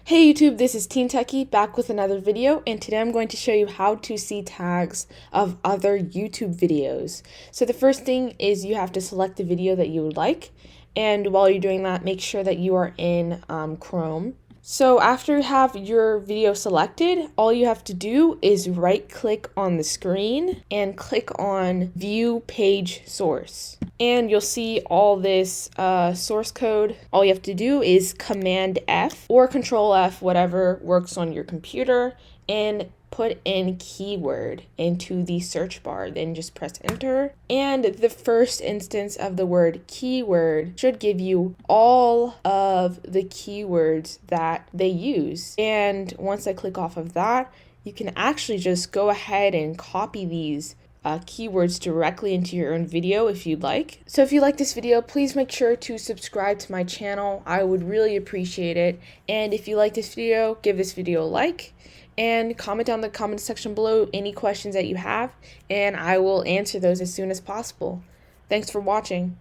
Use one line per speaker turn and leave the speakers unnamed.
Hey YouTube, this is Teen Techie back with another video, and today I'm going to show you how to see tags of other YouTube videos. So the first thing is you have to select the video that you would like, and while you're doing that, make sure that you are in Chrome. So after you have your video selected, all you have to do is right click on the screen and click on View Page Source. And you'll see all this source code. All you have to do is Command F or Control F, whatever works on your computer, and put in keyword into the search bar. Then just press enter. And the first instance of the word keyword should give you all of the keywords that they use. And once I click off of that, you can actually just go ahead and copy these keywords directly into your own video if you'd like. So if you like this video, please make sure to subscribe to my channel. I would really appreciate it. And if you like this video, give this video a like and comment down in the comment section below any questions that you have, and I will answer those as soon as possible. Thanks for watching.